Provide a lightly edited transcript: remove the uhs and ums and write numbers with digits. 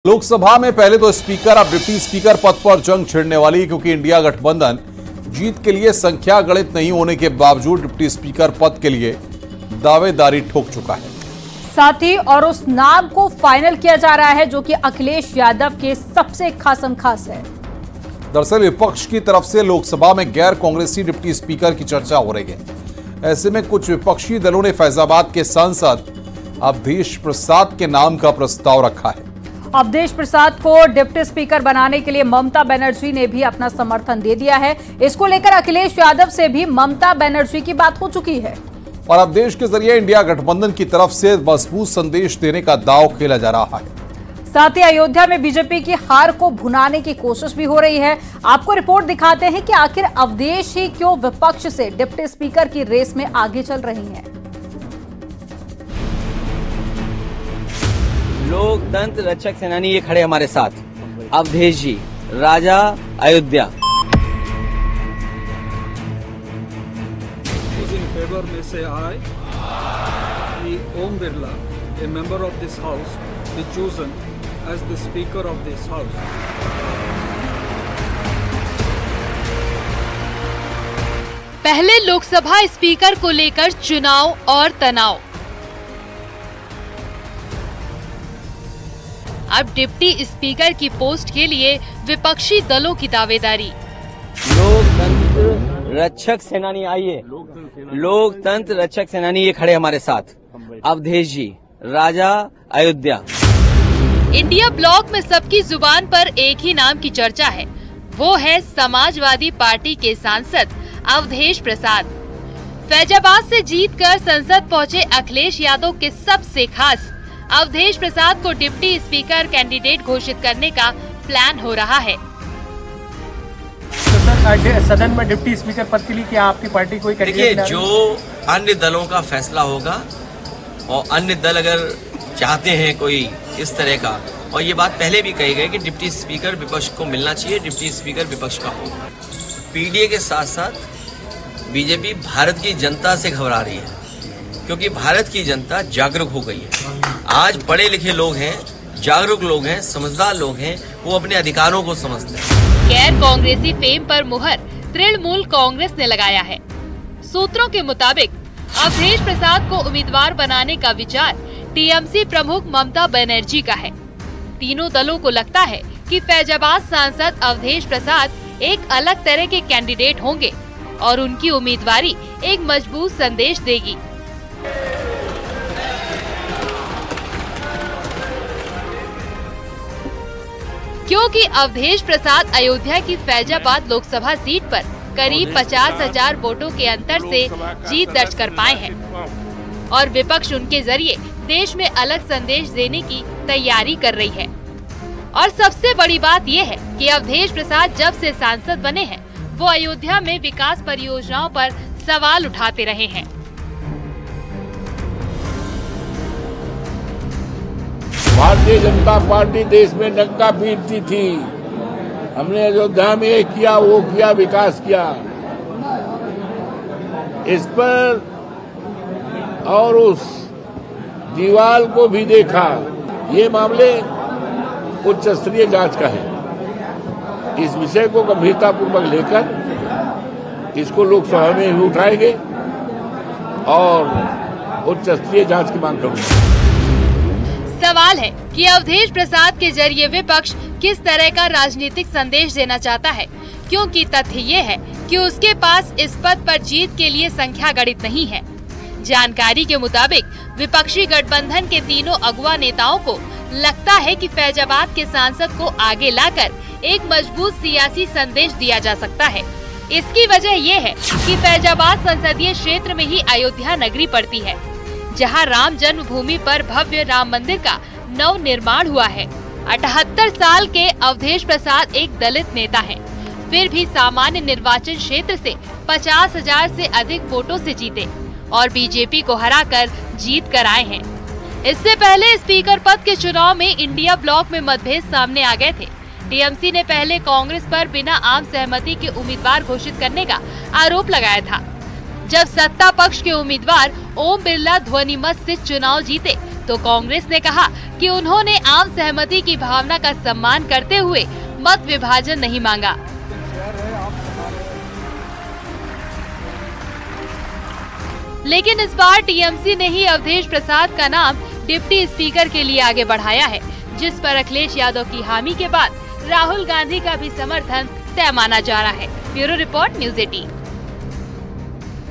लोकसभा में पहले तो स्पीकर अब डिप्टी स्पीकर पद पर जंग छिड़ने वाली, क्योंकि इंडिया गठबंधन जीत के लिए संख्या गणित नहीं होने के बावजूद डिप्टी स्पीकर पद के लिए दावेदारी ठोक चुका है। साथ ही और उस नाम को फाइनल किया जा रहा है जो कि अखिलेश यादव के सबसे खासम खास है। दरअसल विपक्ष की तरफ से लोकसभा में गैर कांग्रेसी डिप्टी स्पीकर की चर्चा हो रही है। ऐसे में कुछ विपक्षी दलों ने फैजाबाद के सांसद अवधेश प्रसाद के नाम का प्रस्ताव रखा है। अवधेश प्रसाद को डिप्टी स्पीकर बनाने के लिए ममता बनर्जी ने भी अपना समर्थन दे दिया है। इसको लेकर अखिलेश यादव से भी ममता बनर्जी की बात हो चुकी है और अवधेश के जरिए इंडिया गठबंधन की तरफ से मजबूत संदेश देने का दांव खेला जा रहा है। साथ ही अयोध्या में बीजेपी की हार को भुनाने की कोशिश भी हो रही है। आपको रिपोर्ट दिखाते हैं कि आखिर अवधेश ही क्यों विपक्ष से डिप्टी स्पीकर की रेस में आगे चल रही हैं। लोकतंत्र रक्षक सेनानी ये खड़े हमारे साथ, अवधेश जी, राजा अयोध्या। In favor में से I, Om Birla, a member of this house, be chosen as the Speaker of this house. पहले लोकसभा स्पीकर को लेकर चुनाव और तनाव, अब डिप्टी स्पीकर की पोस्ट के लिए विपक्षी दलों की दावेदारी। लोकतंत्र रक्षक सेनानी आइए, लोकतंत्र रक्षक सेनानी ये खड़े हमारे साथ, अवधेश जी, राजा अयोध्या। इंडिया ब्लॉक में सबकी जुबान पर एक ही नाम की चर्चा है, वो है समाजवादी पार्टी के सांसद अवधेश प्रसाद। फैजाबाद से जीतकर संसद पहुंचे अखिलेश यादव के सबसे खास अवधेश प्रसाद को डिप्टी स्पीकर कैंडिडेट घोषित करने का प्लान हो रहा है। तो सर, सदन में डिप्टी स्पीकर पद के लिए क्या आपकी पार्टी कोई कैंडिडेट? देखिए, जो अन्य दलों का फैसला होगा और अन्य दल अगर चाहते हैं कोई इस तरह का, और ये बात पहले भी कही गई कि डिप्टी स्पीकर विपक्ष को मिलना चाहिए, डिप्टी स्पीकर विपक्ष का हो। पीडीए के साथ साथ बीजेपी भारत की जनता से घबरा रही है, क्योंकि भारत की जनता जागरूक हो गई है। आज पढ़े लिखे लोग हैं, जागरूक लोग हैं, समझदार लोग हैं, वो अपने अधिकारों को समझते हैं। गैर कांग्रेसी फेम पर मुहर तृणमूल कांग्रेस ने लगाया है। सूत्रों के मुताबिक अवधेश प्रसाद को उम्मीदवार बनाने का विचार टीएमसी प्रमुख ममता बनर्जी का है। तीनों दलों को लगता है कि फैजाबाद सांसद अवधेश प्रसाद एक अलग तरह के कैंडिडेट होंगे और उनकी उम्मीदवारी एक मजबूत संदेश देगी। क्योंकि अवधेश प्रसाद अयोध्या की फैजाबाद लोकसभा सीट पर करीब 50,000 वोटों के अंतर से जीत दर्ज कर पाए हैं और विपक्ष उनके जरिए देश में अलग संदेश देने की तैयारी कर रही है। और सबसे बड़ी बात यह है कि अवधेश प्रसाद जब से सांसद बने हैं, वो अयोध्या में विकास परियोजनाओं पर सवाल उठाते रहे हैं। भारतीय जनता पार्टी देश में डंका पीटती थी। हमने अयोध्या में ये किया, वो किया, विकास किया। इस पर और उस दीवार को भी देखा। ये मामले उच्च स्तरीय जांच का है। इस विषय को गंभीरतापूर्वक लेकर इसको लोकसभा में भी उठाएंगे और उच्च स्तरीय जांच की मांग करूंगा। सवाल है कि अवधेश प्रसाद के जरिए विपक्ष किस तरह का राजनीतिक संदेश देना चाहता है, क्योंकि तथ्य ये है कि उसके पास इस पद पर जीत के लिए संख्या गणित नहीं है। जानकारी के मुताबिक विपक्षी गठबंधन के तीनों अगुवा नेताओं को लगता है कि फैजाबाद के सांसद को आगे लाकर एक मजबूत सियासी संदेश दिया जा सकता है। इसकी वजह ये है कि फैजाबाद संसदीय क्षेत्र में ही अयोध्या नगरी पड़ती है, जहां राम जन्मभूमि पर भव्य राम मंदिर का नव निर्माण हुआ है। 78 साल के अवधेश प्रसाद एक दलित नेता हैं, फिर भी सामान्य निर्वाचन क्षेत्र से 50,000 से अधिक वोटों से जीते और बीजेपी को हराकर जीत कर आए हैं। इससे पहले स्पीकर पद के चुनाव में इंडिया ब्लॉक में मतभेद सामने आ गए थे। टीएमसी ने पहले कांग्रेस पर बिना आम सहमति के उम्मीदवार घोषित करने का आरोप लगाया था। जब सत्ता पक्ष के उम्मीदवार ओम बिरला ध्वनिमत से चुनाव जीते तो कांग्रेस ने कहा कि उन्होंने आम सहमति की भावना का सम्मान करते हुए मत विभाजन नहीं मांगा। लेकिन इस बार टीएमसी ने ही अवधेश प्रसाद का नाम डिप्टी स्पीकर के लिए आगे बढ़ाया है, जिस पर अखिलेश यादव की हामी के बाद राहुल गांधी का भी समर्थन तय माना जा रहा है। Bureau report, news 18।